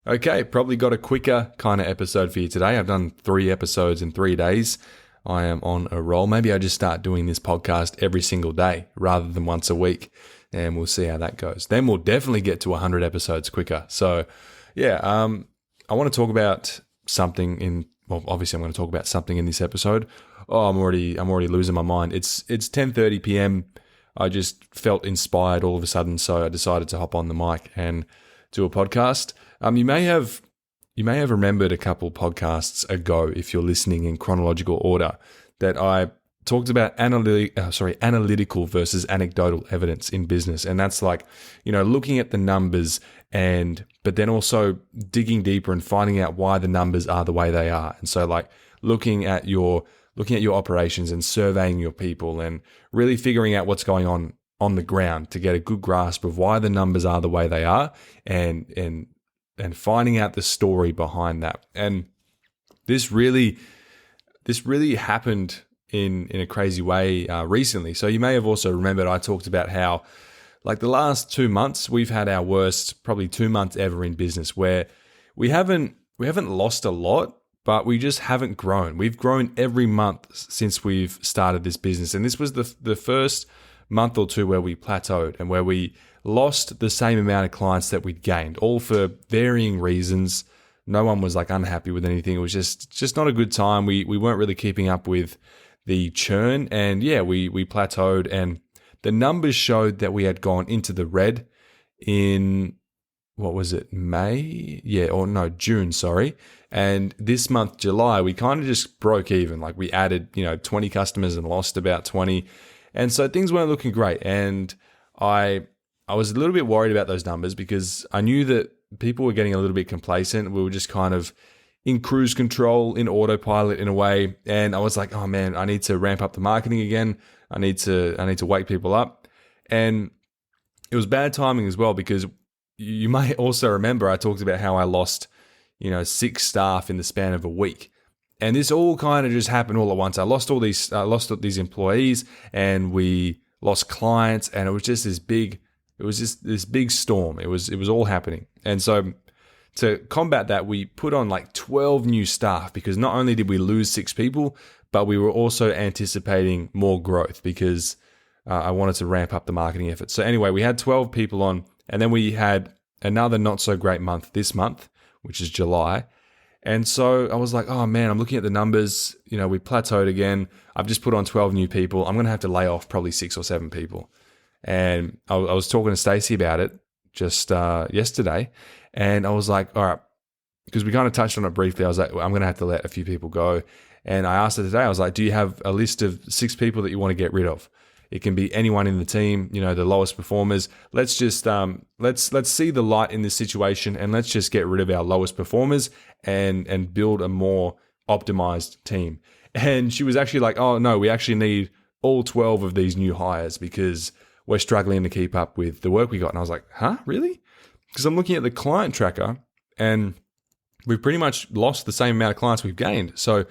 Okay, probably got a quicker kind of episode for you today. I've done 3 episodes in 3 days. I am on a roll. Maybe I just start doing this podcast every single day rather than once a week, and we'll see how that goes. Then we'll definitely get to 100 episodes quicker. So, yeah, I want to talk about something obviously I'm going to talk about something in this episode. Oh, I'm already losing my mind. It's 10:30 p.m. I just felt inspired all of a sudden, so I decided to hop on the mic and do a podcast. You may have remembered a couple podcasts ago, if you're listening in chronological order, that I talked about analytical versus anecdotal evidence in business, and that's like, looking at the numbers but then also digging deeper and finding out why the numbers are the way they are. And so, like, looking at your operations and surveying your people and really figuring out what's going on the ground to get a good grasp of why the numbers are the way they are, and finding out the story behind that. And this really happened in a crazy way recently. So you may have also remembered I talked about how, like, the last 2 months, we've had our worst probably 2 months ever in business, where we haven't lost a lot, but we just haven't grown. We've grown every month since we've started this business. And this was the first month or two where we plateaued and where we lost the same amount of clients that we'd gained, all for varying reasons. No one was like unhappy with anything. It was just not a good time. We weren't really keeping up with the churn, and we plateaued, and the numbers showed that we had gone into the red in, what was it, June, sorry. And this month, July, we kind of just broke even. Like, we added, 20 customers and lost about 20. And so things weren't looking great. And I was a little bit worried about those numbers because I knew that people were getting a little bit complacent. We were just kind of in cruise control, in autopilot in a way. And I was like, oh man, I need to ramp up the marketing again. I need to wake people up. And it was bad timing as well, because you may also remember I talked about how I lost, 6 staff in the span of a week. And this all kind of just happened all at once. I lost all these employees, and we lost clients, and it was just this big storm. It was all happening. And so to combat that, we put on like 12 new staff, because not only did we lose 6 people, but we were also anticipating more growth because I wanted to ramp up the marketing effort. So anyway, we had 12 people on, and then we had another not so great month this month, which is July. And so I was like, oh man, I'm looking at the numbers, we plateaued again. I've just put on 12 new people. I'm going to have to lay off probably 6 or 7 people. And I was talking to Stacey about it just yesterday. And I was like, all right, because we kind of touched on it briefly. I was like, I'm going to have to let a few people go. And I asked her today, I was like, do you have a list of 6 people that you want to get rid of? It can be anyone in the team, the lowest performers. Let's just let's see the light in this situation, and let's just get rid of our lowest performers and build a more optimized team. And she was actually like, oh no, we actually need all 12 of these new hires because we're struggling to keep up with the work we got. And I was like, huh, really? Because I'm looking at the client tracker, and we've pretty much lost the same amount of clients we've gained. So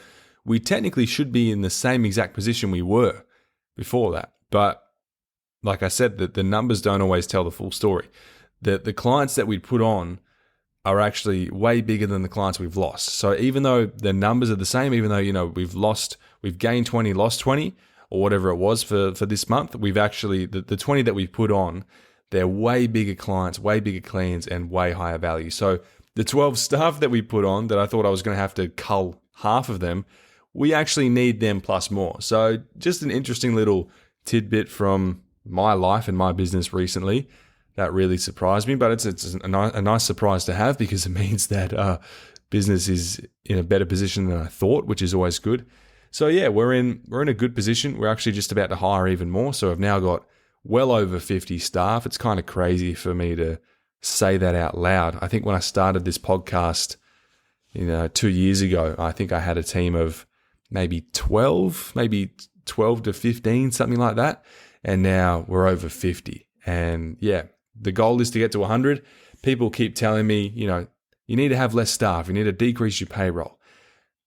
we technically should be in the same exact position we were before that. But like I said, the numbers don't always tell the full story. The clients that we put on are actually way bigger than the clients we've lost. So even though the numbers are the same, even though we've gained 20, lost 20, or whatever it was for this month, we've actually the 20 that we put on, they're way bigger clients, way bigger cleans, and way higher value. So the 12 staff that we put on, that I thought I was going to have to cull half of them, we actually need them plus more. So just an interesting little tidbit from my life and my business recently that really surprised me. But it's a nice surprise to have, because it means that business is in a better position than I thought, which is always good. So yeah, we're in a good position. We're actually just about to hire even more. So I've now got well over 50 staff. It's kind of crazy for me to say that out loud. I think when I started this podcast, 2 years ago, I think I had a team of maybe 12 to 15, something like that. And now we're over 50. And yeah, the goal is to get to 100. People keep telling me, you need to have less staff. You need to decrease your payroll.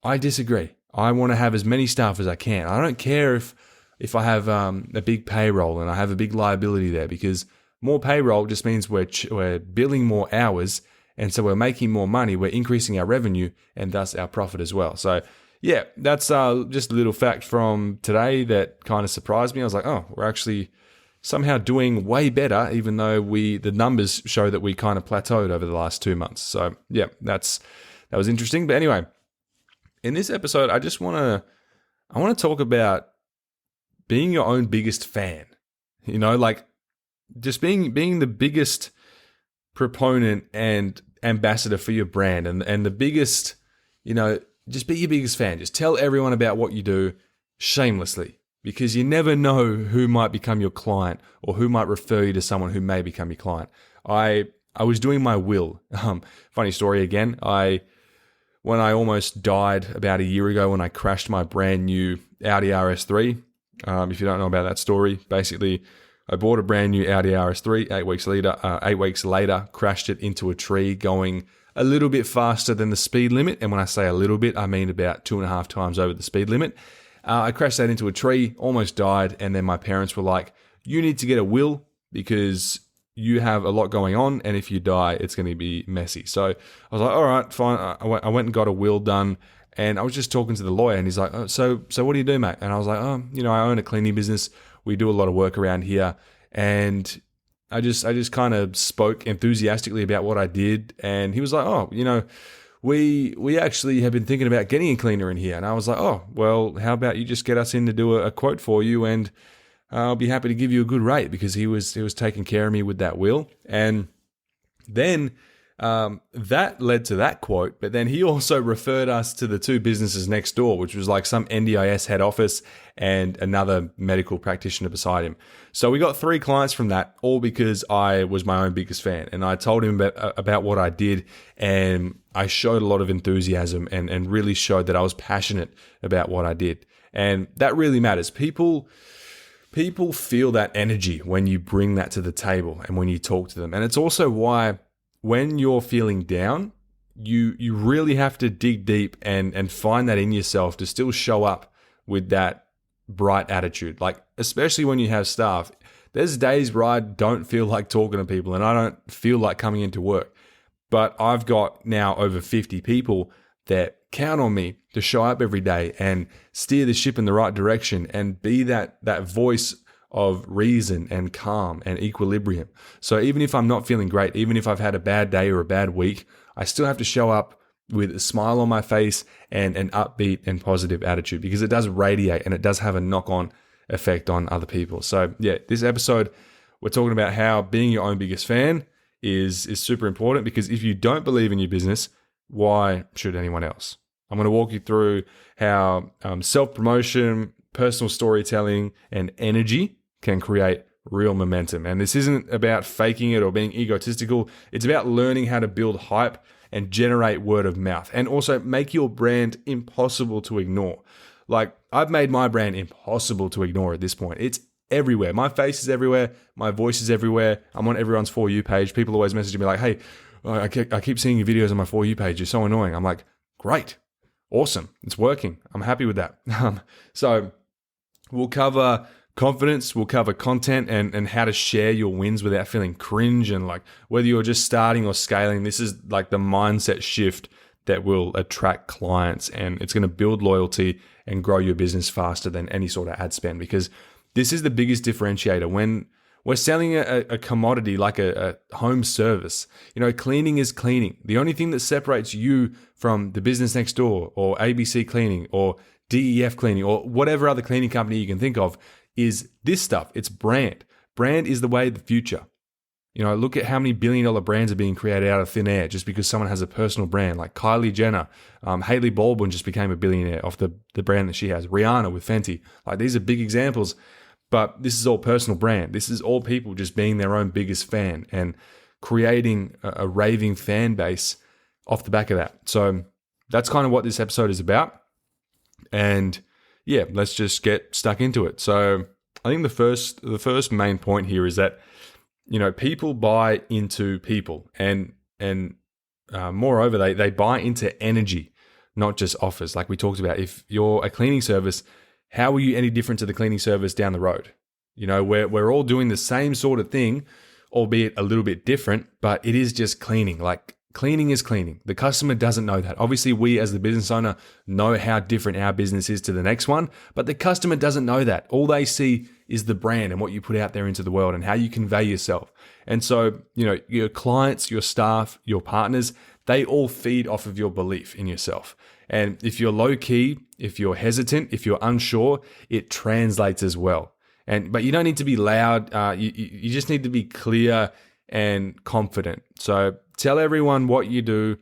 I disagree. I want to have as many staff as I can. I don't care if I have a big payroll and I have a big liability there, because more payroll just means we're billing more hours, And so we're making more money, we're increasing our revenue and thus our profit as well. So yeah, that's just a little fact from today that kind of surprised me. I was like, oh, we're actually somehow doing way better, even though the numbers show that we kind of plateaued over the last 2 months. So yeah, that was interesting. But anyway, in this episode, I want to talk about being your own biggest fan. Like just being the biggest proponent and ambassador for your brand and the biggest, just be your biggest fan. Just tell everyone about what you do shamelessly, because you never know who might become your client or who might refer you to someone who may become your client. I was doing my will. Funny story again. When I almost died about a year ago when I crashed my brand new Audi RS3. If you don't know about that story, basically I bought a brand new Audi RS3 8 weeks later, crashed it into a tree going a little bit faster than the speed limit. And when I say a little bit, I mean about 2.5 times over the speed limit. I crashed that into a tree, almost died. And then my parents were like, you need to get a will because you have a lot going on. And if you die, it's going to be messy. So I was like, all right, fine. I went and got a will done. And I was just talking to the lawyer and he's like, oh, so what do you do, mate? And I was like, oh, I own a cleaning business. We do a lot of work around here. And I just kind of spoke enthusiastically about what I did. And he was like, oh, we actually have been thinking about getting a cleaner in here. And I was like, oh, well, how about you just get us in to do a quote for you and I'll be happy to give you a good rate, because he was taking care of me with that will. And then that led to that quote, but then he also referred us to the two businesses next door, which was like some NDIS head office and another medical practitioner beside him. So we got 3 clients from that, all because I was my own biggest fan. And I told him about what I did, and I showed a lot of enthusiasm and really showed that I was passionate about what I did. And that really matters. People feel that energy when you bring that to the table and when you talk to them. And it's also why when you're feeling down, you really have to dig deep and find that in yourself to still show up with that bright attitude. Like, especially when you have staff, there's days where I don't feel like talking to people and I don't feel like coming into work. But I've got now over 50 people that count on me to show up every day and steer the ship in the right direction and be that voice of reason and calm and equilibrium. So even if I'm not feeling great, even if I've had a bad day or a bad week, I still have to show up with a smile on my face and an upbeat and positive attitude, because it does radiate and it does have a knock-on effect on other people. So yeah, this episode, we're talking about how being your own biggest fan is super important, because if you don't believe in your business, why should anyone else? I'm going to walk you through how self-promotion, personal storytelling, and energy can create real momentum. And this isn't about faking it or being egotistical. It's about learning how to build hype and generate word of mouth, and also make your brand impossible to ignore. Like, I've made my brand impossible to ignore at this point. It's everywhere. My face is everywhere. My voice is everywhere. I'm on everyone's For You page. People always message me like, hey, I keep seeing your videos on my For You page. You're so annoying. I'm like, great. Awesome. It's working. I'm happy with that. So we'll cover confidence, we'll cover content and how to share your wins without feeling cringe, and like whether you're just starting or scaling, this is like the mindset shift that will attract clients, and it's going to build loyalty and grow your business faster than any sort of ad spend, because this is the biggest differentiator. When we're selling a commodity like a home service, cleaning is cleaning. The only thing that separates you from the business next door or ABC Cleaning or DEF Cleaning or whatever other cleaning company you can think of is this stuff. It's brand. Brand is the way of the future. Look at how many billion-dollar brands are being created out of thin air just because someone has a personal brand, like Kylie Jenner. Hailey Baldwin just became a billionaire off the brand that she has. Rihanna with Fenty. Like, these are big examples, but this is all personal brand. This is all people just being their own biggest fan and creating a raving fan base off the back of that. So that's kind of what this episode is about. And yeah, let's just get stuck into it. So I think the first main point here is that, people buy into people, and moreover, they buy into energy, not just offers. Like we talked about, if you're a cleaning service, how are you any different to the cleaning service down the road? We're all doing the same sort of thing, albeit a little bit different, but it is just cleaning. Like, Cleaning is cleaning. The customer doesn't know that. Obviously, we as the business owner know how different our business is to the next one, but the customer doesn't know that. All they see is the brand and what you put out there into the world and how you convey yourself. And so, your clients, your staff, your partners, they all feed off of your belief in yourself. And if you're low key, if you're hesitant, if you're unsure, it translates as well. But you don't need to be loud. You just need to be clear and confident. So tell everyone what you do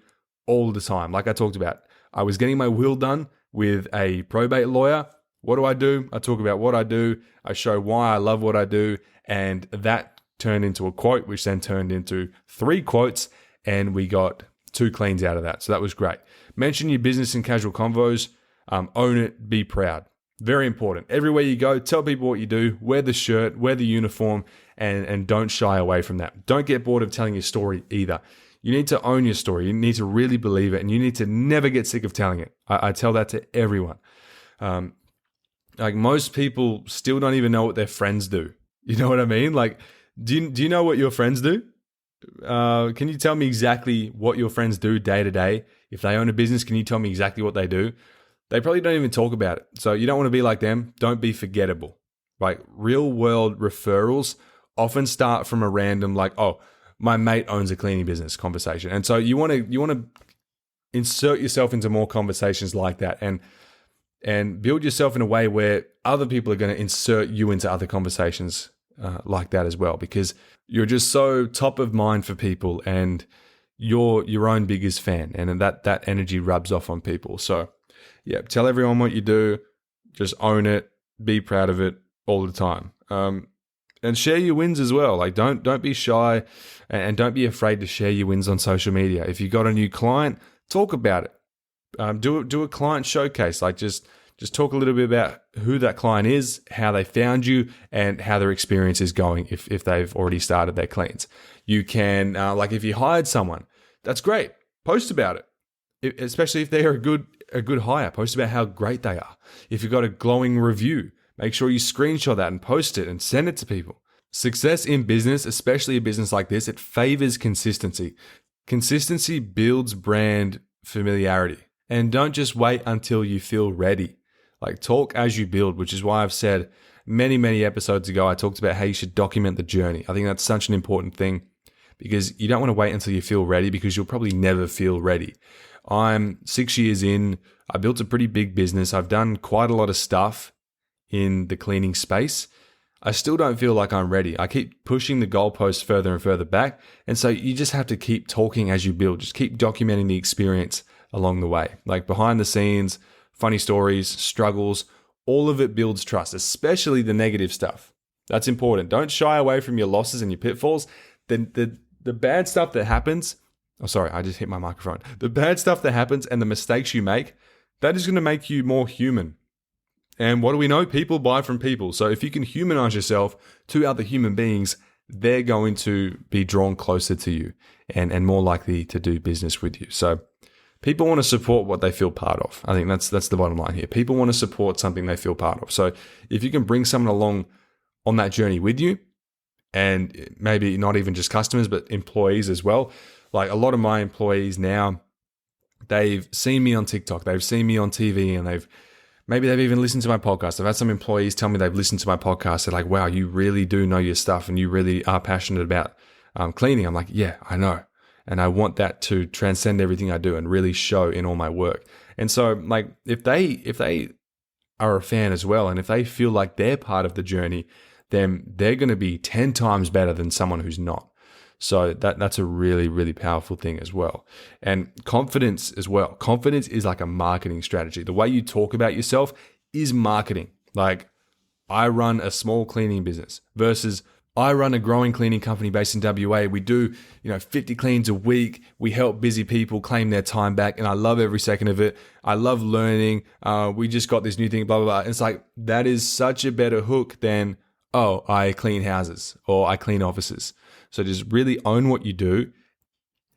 all the time. Like I talked about, I was getting my will done with a probate lawyer. What do? I talk about what I do. I show why I love what I do. And that turned into a quote, which then turned into 3 quotes. And we got 2 cleans out of that. So that was great. Mention your business in casual convos. Own it. Be proud. Very important. Everywhere you go, tell people what you do. Wear the shirt. Wear the uniform. And don't shy away from that. Don't get bored of telling your story either. You need to own your story. You need to really believe it, and you need to never get sick of telling it. I tell that to everyone. Like most people still don't even know what their friends do. You know what I mean? Like, do you know what your friends do? Can you tell me exactly what your friends do day to day? If they own a business, can you tell me exactly what they do? They probably don't even talk about it. So you don't want to be like them. Don't be forgettable. Like real world referrals often start from a random oh, my mate owns a cleaning business conversation. And so you want to insert yourself into more conversations like that and build yourself in a way where other people are going to insert you into other conversations like that as well, because you're just so top of mind for people and you're your own biggest fan, and that energy rubs off on people. So yeah, tell everyone what you do, just own it, be proud of it all the time. And share your wins as well. Like don't be shy and don't be afraid to share your wins on social media. If you got a new client, talk about it. Do a client showcase. Like just talk a little bit about who that client is, how they found you, and how their experience is going if they've already started their cleans. You can, if you hired someone, that's great. Post about it, especially if they are a good hire. Post about how great they are. If you've got a glowing review, make sure you screenshot that and post it and send it to people. Success in business, especially a business like this, it favors consistency. Consistency builds brand familiarity. And don't just wait until you feel ready. Like talk as you build, which is why I've said many, many episodes ago, I talked about how you should document the journey. I think that's such an important thing because you don't want to wait until you feel ready, because you'll probably never feel ready. I'm 6 years in. I built a pretty big business. I've done quite a lot of stuff in the cleaning space. I still don't feel like I'm ready. I keep pushing the goalposts further and further back. And so you just have to keep talking as you build. Just keep documenting the experience along the way. Like behind the scenes, funny stories, struggles, all of it builds trust, especially the negative stuff. That's important. Don't shy away from your losses and your pitfalls. The bad stuff that happens, I just hit my microphone. The bad stuff that happens and the mistakes you make, that is going to make you more human. And what do we know? People buy from people. So if you can humanize yourself to other human beings, they're going to be drawn closer to you and more likely to do business with you. So people want to support what they feel part of. I think that's the bottom line here. People want to support something they feel part of. So if you can bring someone along on that journey with you, and maybe not even just customers, but employees as well. Like a lot of my employees now, they've seen me on TikTok, they've seen me on TV, and maybe they've even listened to my podcast. I've had some employees tell me they've listened to my podcast. They're like, wow, you really do know your stuff and you really are passionate about cleaning. I'm like, yeah, I know. And I want that to transcend everything I do and really show in all my work. And so like, if they are a fan as well, and if they feel like they're part of the journey, then they're going to be 10 times better than someone who's not. So that's a really, really powerful thing as well. And confidence as well. Confidence is like a marketing strategy. The way you talk about yourself is marketing. Like I run a small cleaning business versus I run a growing cleaning company based in WA. We do, 50 cleans a week. We help busy people claim their time back. And I love every second of it. I love learning. We just got this new thing, blah, blah, blah. And it's like, that is such a better hook than, oh, I clean houses or I clean offices. So just really own what you do.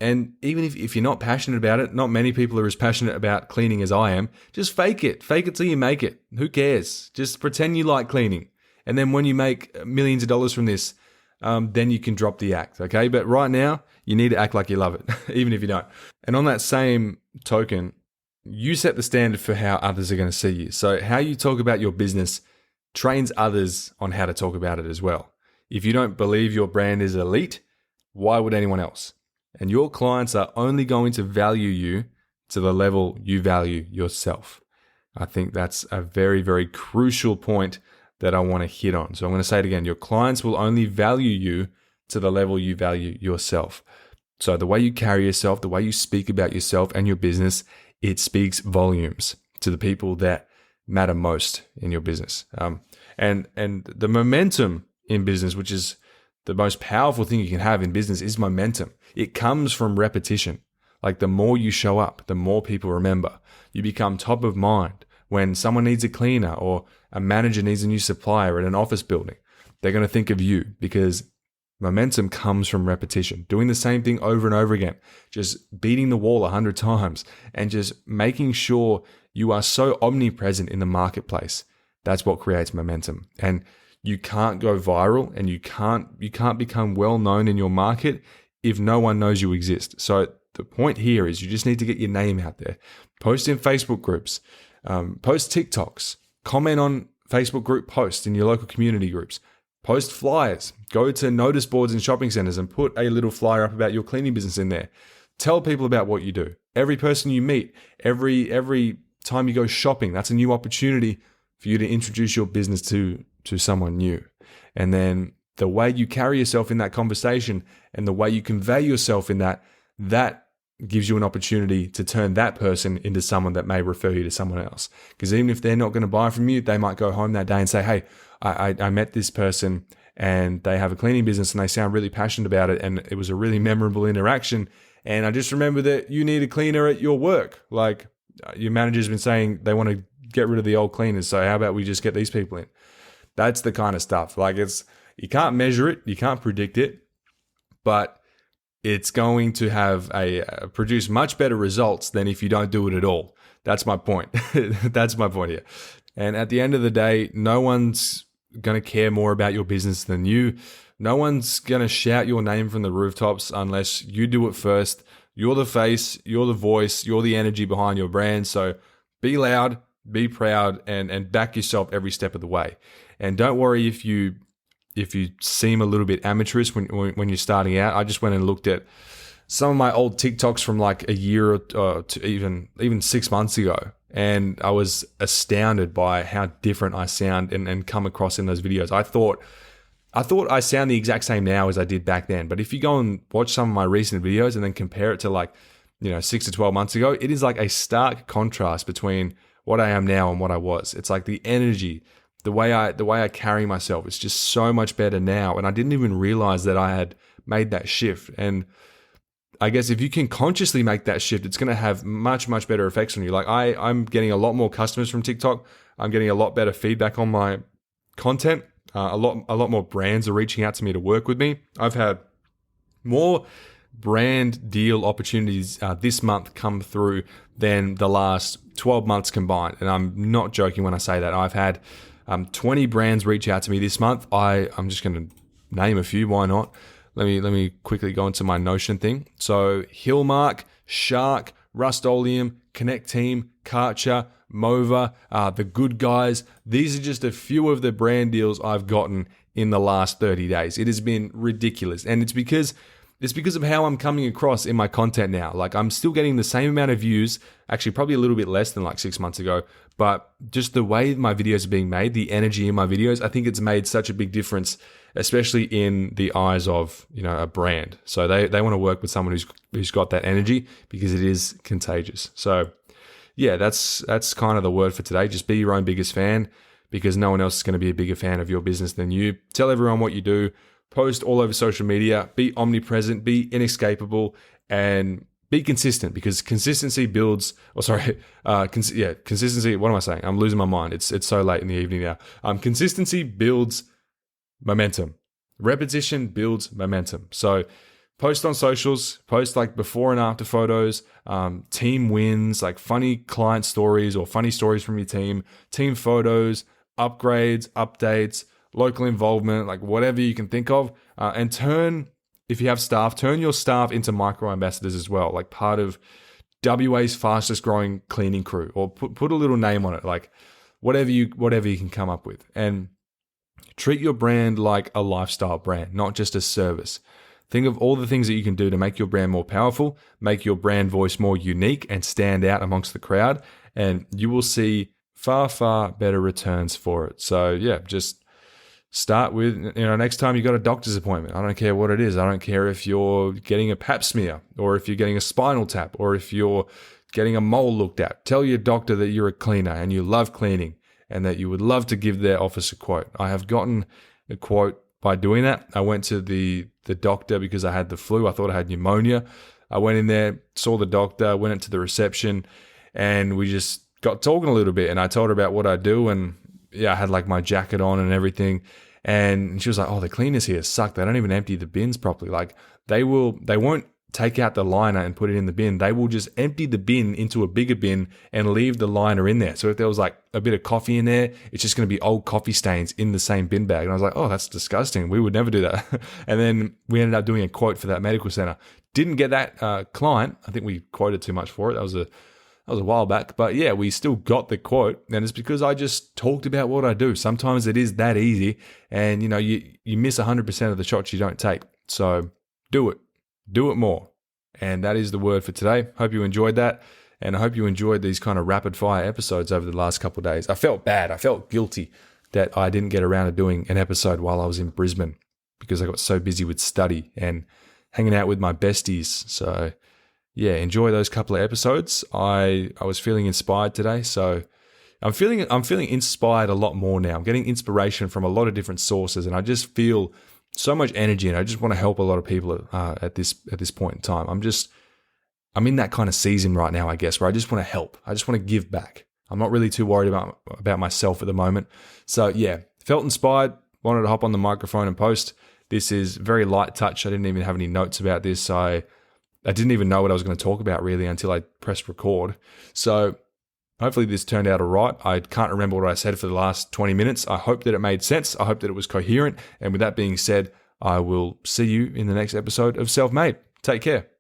And even if you're not passionate about it, not many people are as passionate about cleaning as I am, just fake it. Fake it till you make it. Who cares? Just pretend you like cleaning. And then when you make millions of dollars from this, then you can drop the act, okay? But right now, you need to act like you love it, even if you don't. And on that same token, you set the standard for how others are going to see you. So how you talk about your business trains others on how to talk about it as well. If you don't believe your brand is elite, why would anyone else? And your clients are only going to value you to the level you value yourself. I think that's a very, very crucial point that I want to hit on. So I'm going to say it again. Your clients will only value you to the level you value yourself. So the way you carry yourself, the way you speak about yourself and your business, it speaks volumes to the people that matter most in your business. And the momentum in business, which is the most powerful thing you can have in business, is momentum. It comes from repetition. Like the more you show up, the more people remember. You become top of mind when someone needs a cleaner or a manager needs a new supplier in an office building. They're going to think of you because momentum comes from repetition. Doing the same thing over and over again, just beating the wall 100 times and just making sure you are so omnipresent in the marketplace. That's what creates momentum. And you can't go viral and you can't become well known in your market if no one knows you exist. So the point here is you just need to get your name out there. Post in Facebook groups, post TikToks, comment on Facebook group posts in your local community groups, post flyers, go to notice boards in shopping centers and put a little flyer up about your cleaning business in there. Tell people about what you do. Every person you meet, every time you go shopping, that's a new opportunity for you to introduce your business to someone new. And then the way you carry yourself in that conversation and the way you convey yourself in that gives you an opportunity to turn that person into someone that may refer you to someone else. Because even if they're not going to buy from you, they might go home that day and say, hey, I met this person and they have a cleaning business and they sound really passionate about it. And it was a really memorable interaction. And I just remember that you need a cleaner at your work. Like your manager's been saying they want to get rid of the old cleaners. So how about we just get these people in? That's the kind of stuff. Like you can't measure it. You can't predict it, but it's going to have produce much better results than if you don't do it at all. That's my point. That's my point here. And at the end of the day, no one's going to care more about your business than you. No one's going to shout your name from the rooftops unless you do it first. You're the face, you're the voice, you're the energy behind your brand. So be loud, be proud, and back yourself every step of the way. And don't worry if you seem a little bit amateurish when you're starting out. I just went and looked at some of my old TikToks from like a year to even 6 months ago. And I was astounded by how different I sound and come across in those videos. I thought I sound the exact same now as I did back then. But if you go and watch some of my recent videos and then compare it to 6 to 12 months ago, it is like a stark contrast between what I am now and what I was. It's like the energy, the way I carry myself, it's just so much better now. And I didn't even realize that I had made that shift. And I guess if you can consciously make that shift, it's going to have much, much better effects on you. Like I'm getting a lot more customers from TikTok. I'm getting a lot better feedback on my content. A lot more brands are reaching out to me to work with me. I've had more brand deal opportunities this month come through than the last 12 months combined. And I'm not joking when I say that. I've had 20 brands reach out to me this month. I'm just going to name a few. Why not? Let me quickly go into my Notion thing. So Hillmark, Shark, Rust-Oleum, Connect Team, Karcher, Mova, The Good Guys. These are just a few of the brand deals I've gotten in the last 30 days. It has been ridiculous. And it's because of how I'm coming across in my content now. Like I'm still getting the same amount of views, actually probably a little bit less than like 6 months ago, but just the way my videos are being made, the energy in my videos, I think it's made such a big difference, especially in the eyes of, a brand. So they want to work with someone who's got that energy because it is contagious. So yeah, that's kind of the word for today. Just be your own biggest fan because no one else is going to be a bigger fan of your business than you. Tell everyone what you do. Post all over social media, be omnipresent, be inescapable, and be consistent because consistency builds, consistency, what am I saying? I'm losing my mind. It's so late in the evening now. Consistency builds momentum. Repetition builds momentum. So post on socials, post like before and after photos, team wins, like funny client stories or funny stories from your team photos, upgrades, updates, local involvement, like whatever you can think of, and turn if you have staff, turn your staff into micro ambassadors as well, like part of WA's fastest growing cleaning crew, or put a little name on it, like whatever you can come up with. And treat your brand like a lifestyle brand, not just a service. Think of all the things that you can do to make your brand more powerful, make your brand voice more unique and stand out amongst the crowd, and you will see far, far better returns for it. So yeah, just start with, next time you got a doctor's appointment, I don't care what it is. I don't care if you're getting a pap smear, or if you're getting a spinal tap, or if you're getting a mole looked at. Tell your doctor that you're a cleaner and you love cleaning, and that you would love to give their office a quote. I have gotten a quote by doing that. I went to the doctor because I had the flu. I thought I had pneumonia. I went in there, saw the doctor, went into the reception, and we just got talking a little bit. And I told her about what I do, and yeah, I had like my jacket on and everything. And she was like, "Oh, the cleaners here suck. They don't even empty the bins properly. Like they won't take out the liner and put it in the bin. They will just empty the bin into a bigger bin and leave the liner in there. So if there was like a bit of coffee in there, it's just going to be old coffee stains in the same bin bag." And I was like, "Oh, that's disgusting. We would never do that." And then we ended up doing a quote for that medical center. Didn't get that client. I think we quoted too much for it. That was a while back. But yeah, we still got the quote. And it's because I just talked about what I do. Sometimes it is that easy. And you miss 100% of the shots you don't take. So do it. Do it more. And that is the word for today. Hope you enjoyed that. And I hope you enjoyed these kind of rapid fire episodes over the last couple of days. I felt bad. I felt guilty that I didn't get around to doing an episode while I was in Brisbane because I got so busy with study and hanging out with my besties. So yeah, enjoy those couple of episodes. I was feeling inspired today. So I'm feeling inspired a lot more now. I'm getting inspiration from a lot of different sources, and I just feel so much energy, and I just want to help a lot of people at this point in time. I'm in that kind of season right now, I guess, where I just want to help. I just want to give back. I'm not really too worried about myself at the moment. So yeah, felt inspired, wanted to hop on the microphone and post. This is very light touch. I didn't even have any notes about this. I didn't even know what I was going to talk about really until I pressed record. So hopefully this turned out all right. I can't remember what I said for the last 20 minutes. I hope that it made sense. I hope that it was coherent. And with that being said, I will see you in the next episode of Self Made. Take care.